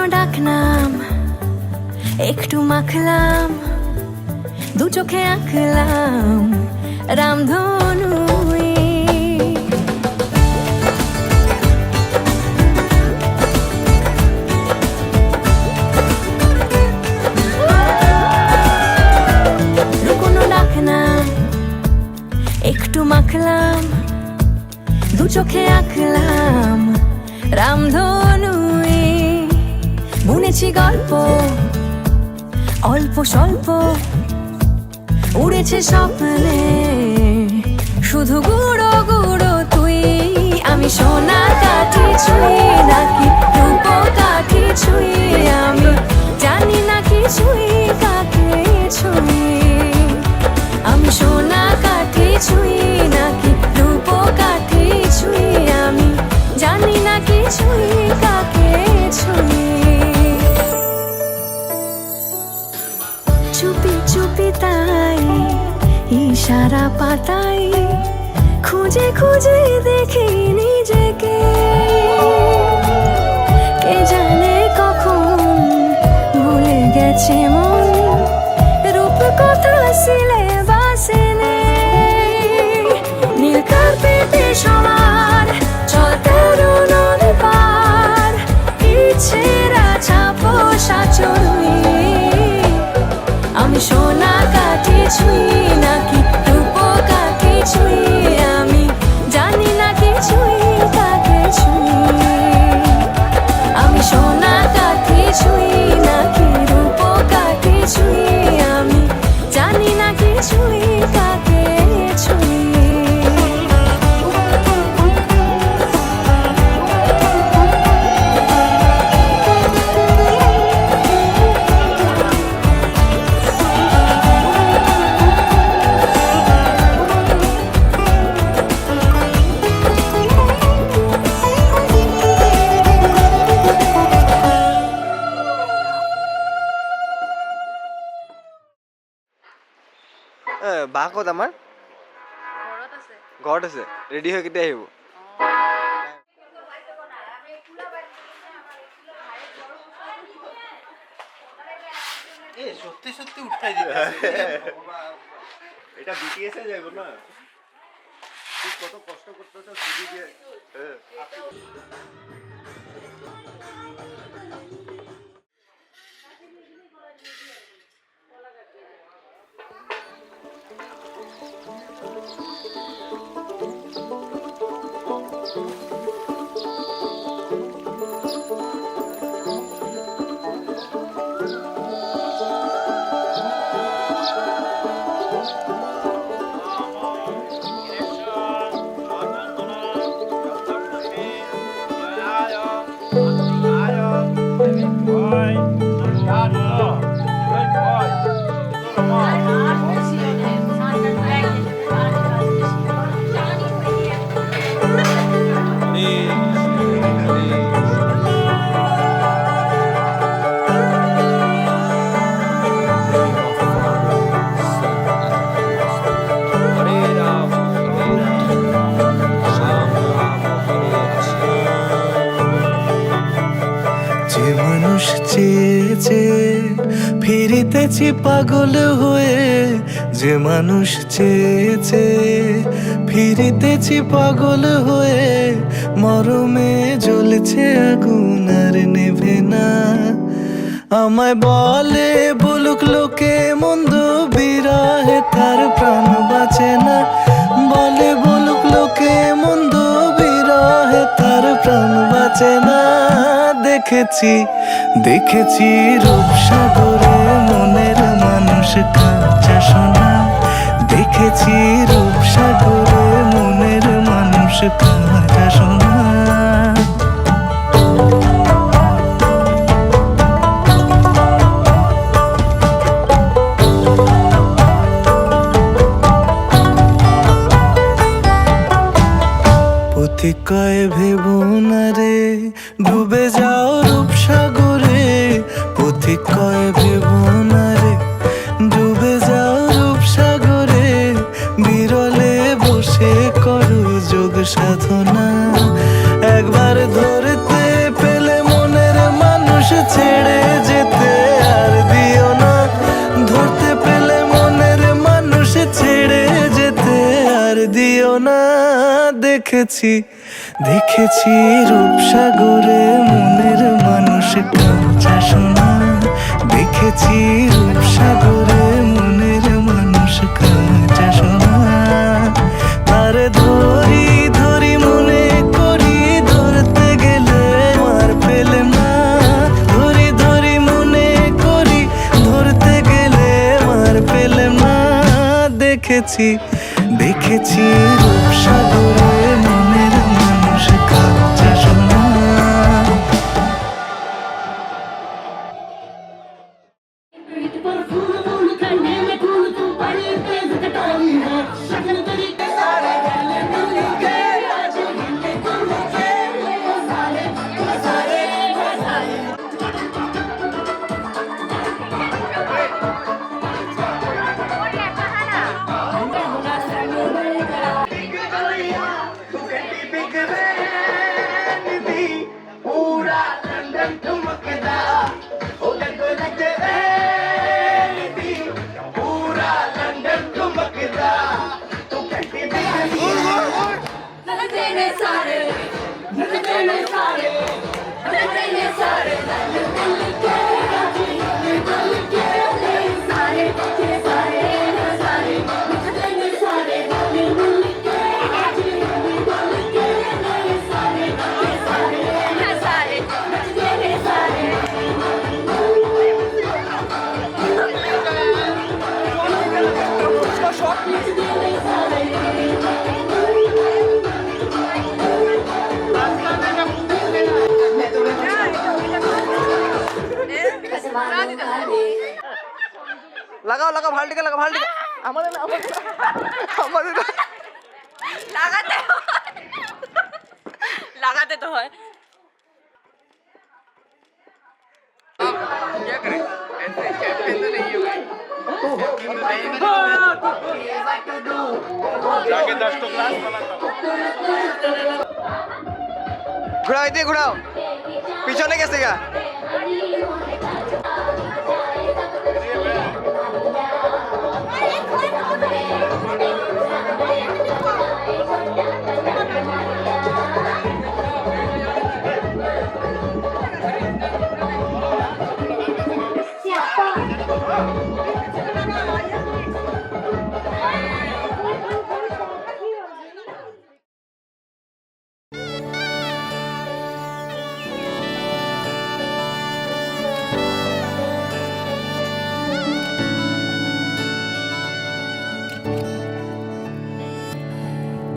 লুকোনো ডাকনাম একটু মাখলাম, দু চোখে আঁকলাম রামধনু। লুকোনো ডাকনাম একটু মাখলাম, দু চোখে আঁকলাম রামধনু। বুনেছি গল্প অল্প স্বল্প, উড়েছে স্বপ্নে শুধু গুঁড়ো গুঁড়ো তুই। আমি সোনা কাঠি ছুঁই নাকি রূপ কাঠি ছুঁই, আমি জানি না কিছুই কাকে ছুঁই। আমি সোনা কাঠি ছুঁই নাকি রূপ কাঠি ছুঁই, আমি জানি না কিছুই কাকে ছুঁই। চুপি চুপি তাই ইশারা পাতাই, খুঁজে খুঁজে দেখি নিজেকে। কে জানে কখন ভুলে গেছে মন, রূপ কথা সিলেবাসে নেই। নীল কার্পেটে সবার চল তেরো নদ পার, ইচ্ছেরা ছাপো সাচরুই। আমি সোনা কাঠি ছুঁই নাকি রূপ কাঠি ছুঁই, আমি জানি না কিছুই কাকে ছুঁই। আমি সোনা কাঠি ছুঁই নাকি রূপ কাঠি ছুঁই, আমি জানি না কিছুই কাকে ছুঁই। বা ক'ত আমাৰ? ঘৰত আছে। ৰেডি হৈ কেতিয়া আহিব? সত্যি সত্যি উঠাই দিতে এটা বিটিএসে যাইব না, তুই কত কষ্ট করতেছ ছুটি দিয়ে। ফিরিতেছি পাগল হয়ে, যে মানুষ চেয়েছে ফিরিতেছি পাগল হয়ে। মরমে জ্বলছে আগুন আর নেভে না, আমায় বলে বলুক লোকে মন্দ, বিরহে তার প্রাণ বাঁচে না। বলে বলুক লোকে মন্দ, বিরহে তার প্রাণ বাঁচে না। দেখেছি দেখেছি রূপসাগরে মনের মানুষ কাঁচা সোনা, দেখেছি রূপসাগরে মনের মানুষ কাঁচা সোনা। পথিক কয় ভেবো না রে ডুবে যাও রূপসাগরে, পথিক কয় ভেবো না রে ডুবে যাও রূপসাগরে। বিরলে বসে করো যোগ সাধনা, একবার ধরতে পেলে মনের মানুষ দেখেছি দেখেছি রূপসাগরে মনের মানুষ কাঁচা সোনা দেখেছি রূপসাগরে মনের মানুষ কাঁচা সোনা তারে ধরি ধরি মনে করি ধরতে গেলে আর পেলে না ধরি ধরি মনে করি ধরতে গেলে আর পেলে না দেখেছি দেখেছি রূপসাগরে মনের মানুষ কাঁচা সোনা লাগাও লাগাও ভালটিকে লাগাও ভালটিকে আমাদের আমাদের লাগাতে লাগাতে তো হয় जाके 10 तो क्लास बनाता हूँ ঘুরাও এদিকে ঘুরাও পিছনে গেছে গা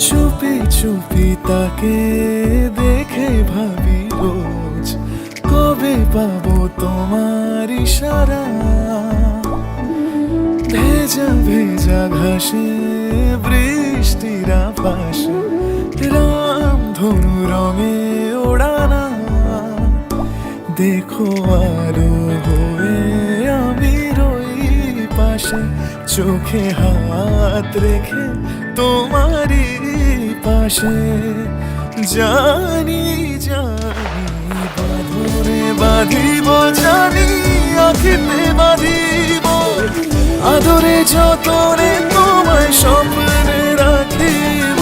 চুপি চুপি তাকে দেখে ভাবি রোজ কবে পাবো তোমার ইশারা ভেজা ভেজা ঘাসে বৃষ্টির পাশে রাম ধনু রঙে ওড়ানা দেখো আরো হয়ে আমি রই পাশে চোখে হাত রেখে তোমারই পাশে জানি জানি বাঁধরে বাঁধিব জানি আখিতে বাঁধিব আদরে যতনে তোমায় স্বপ্নে রাখিব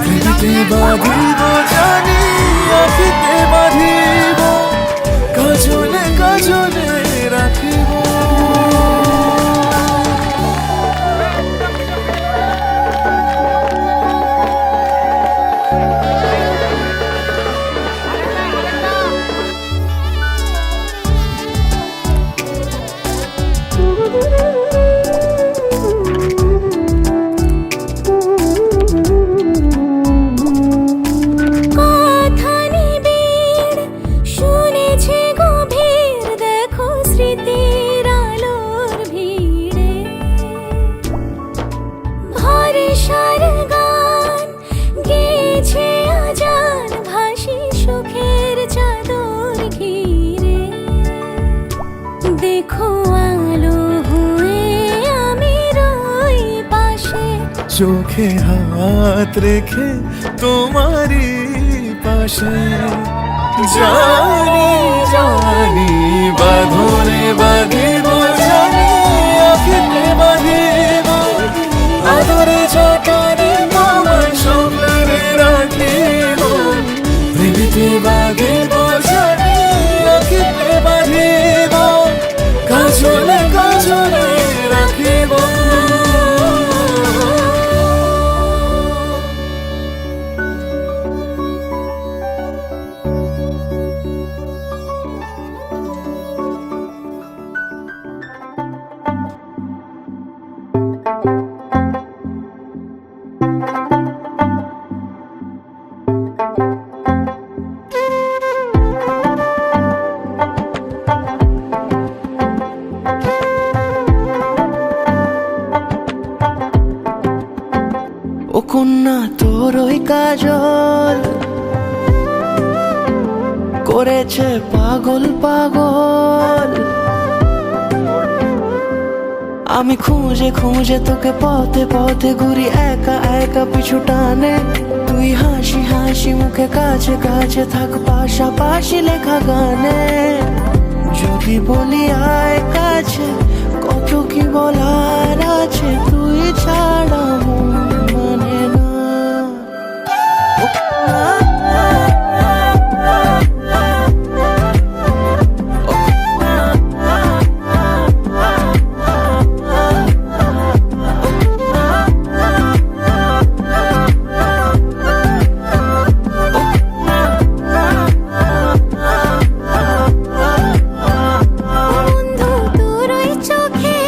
হৃদে বাঁধিব জানি আখিতে বাঁধিব কাজলে কাজলে রাখিব চোখে হাত রেখে তোমারই পাশে জানি জানি বাঁধনে বাঁধিব জানি আখিতে বাঁধিব আদরে যতনে তোমায় স্বপ্নে কন্যা তোর ওই কাজল করেছে পাগল পাগল। আমি খুঁজে খুঁজে তোকে পথে পথে ঘুরি একা একা পিছু টানে, তুই হাসি হাসি মুখে কাছে কাছে থাক পাশাপাশি লেখা গানে। যদি বলি আয় কাছে কত কি বলার আছে, তুই ছাড়া মন মানে না। বন্ধু তোর ওই চোখে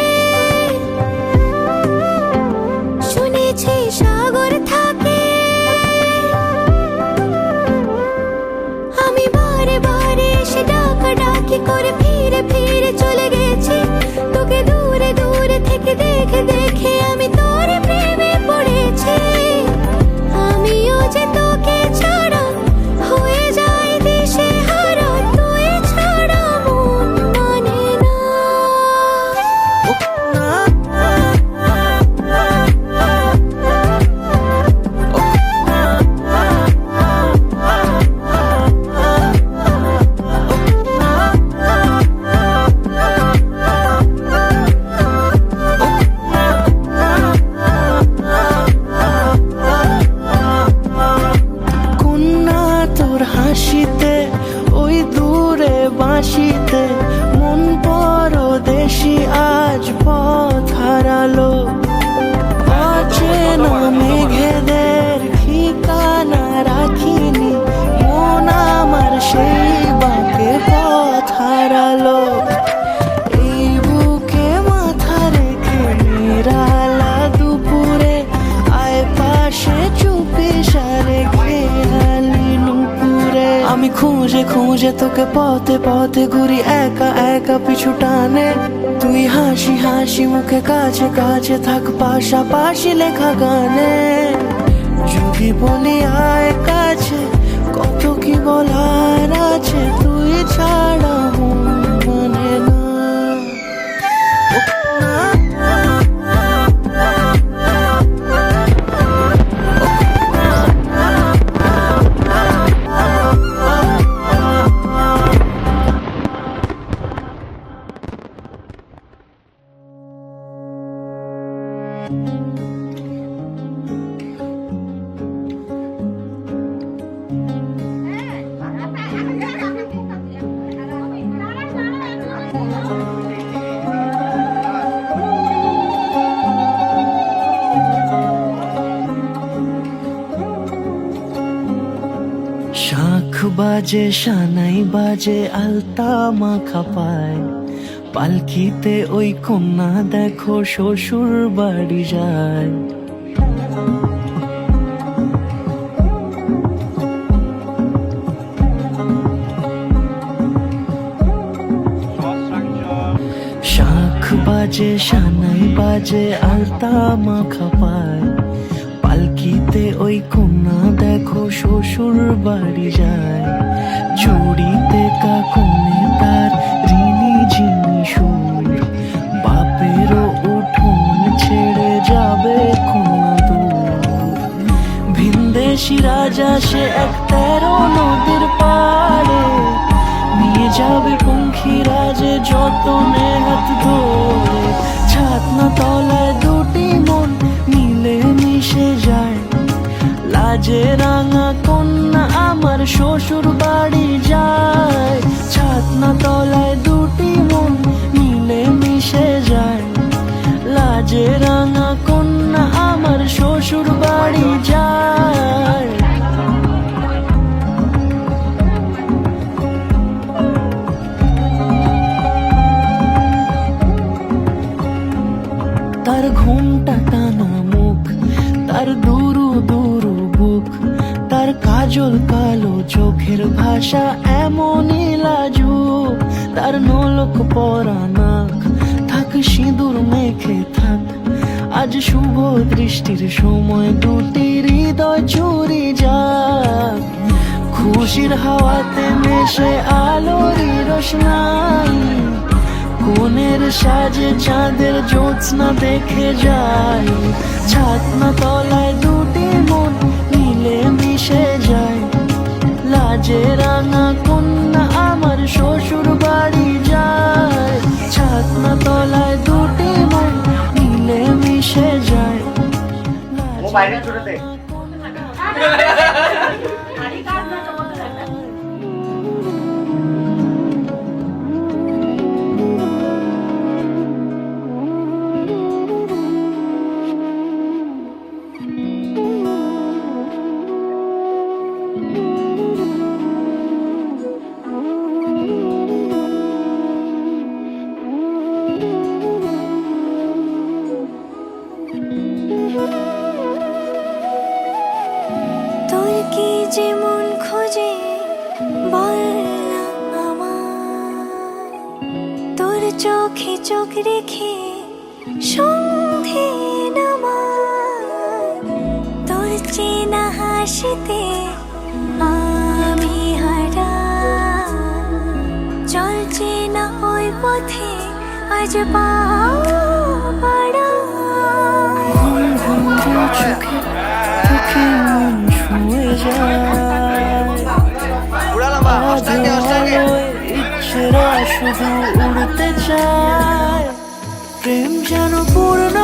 শুনেছি সাগর থাকে, আমি বারে বারে এসে ডাকাডাকি করে ফিরে ফিরে চলে গেছি, তোকে দূরে দূরে থেকে দেখে দেখে আমি তোর প্রেমে পড়েছি। আমিও যে তোকে ছাড়া হয়ে যাই দিশে হারা, তুই ছাড়া মন মানে না। কন্যা তোর হাসিতে ওই দূরে বাঁশিতে মন পরদেশি আজ পথ হারালো। অচেনা মেঘেদের ঠিকানা রাখিনি, মন আমার সেই বাঁকে পথ হারালো। এই বুকে মাথা রেখে নিরালা দুপুরে আয় পাশে চুপি সারে খেয়ালি নুপুরে। আমি খুঁজে খুঁজে তোকে পথে পথে ঘুরি একা একা পিছু টানে, তুই হাসি হাসি মুখে কাছে কাছে থাক পাশাপাশি লেখা গানে। যদি বলি আয় কাছে কত কি বলার আছে, তুই ছাড়া মন মানে না। শাঁখ বাজে সানাই বাজে আলতা মাখা পায়, পালকিতে ওই কন্যা দেখো শ্বশুর বাড়ি যায়। শাঁখ বাজে সানাই বাজে আলতা মাখা পায়, পালকিতে ওই কন্যা দেখো শ্বশুর বাড়ি যায়। চুড়িতে কাকনে তার ঋণী যিনি সুর, বাপেরও উঠোন ছেড়ে যাবে কন্যা দূর। ভিনদেশি রাজা সে এক 13 নদীর পাড়ে, নিয়ে যাবে পঙ্খী রাজে যতনে হাত ধরে। ছাতনা তলায় দুটি মন মিলে মিশে যায়, লাজে রাঙা কন্যা আমার শ্বশুর বাড়ি যায়। ছাতনা তলায় দুটি মন মিলে মিশে যায়, লাজে রাঙা কন্যা আমার শ্বশুর বাড়ি যায়। তার ঘুমটা টানা মুখ, তার দুরু দুরু বুক, তার কাজল কালো চোখের ভাষা এমনই লাজুক। তার নোলক পরা নাক, থাক সিঁদুর মেখে থাক, আজ শুভ দৃষ্টির সময় দুটি হৃদয় চুরি যায় খুশির হাওয়াতে মেশে আলোরই রোশনাই কোণের সাজে চাঁদের জ্যোৎস্না দেখে যায় ছাতনা তলায় দুটি মন মিলে মিশে যায় লাজে রাঙা কন্যা আমার শ্বশুর বাড়ি যায় ছাতনা তলায় দুটি মন মিলে মিশে যায় ও বাইরে ছুটে দে তোর কি যেমন খোঁজে বল না আমার তোর চোখে চোখ রেখে সন্ধে নামার তোর চেনা হাসিতে আমি হারাই চলছে না ওই পথে আজ পা বাড়াই চোখে চোখে মন ছুঁয়ে যায় উড়ালাম বা অষ্টাঙ্গে অষ্টাঙ্গে ইচ্ছেরা শুধু উড়তে চায় প্রেম যেন পূর্ণ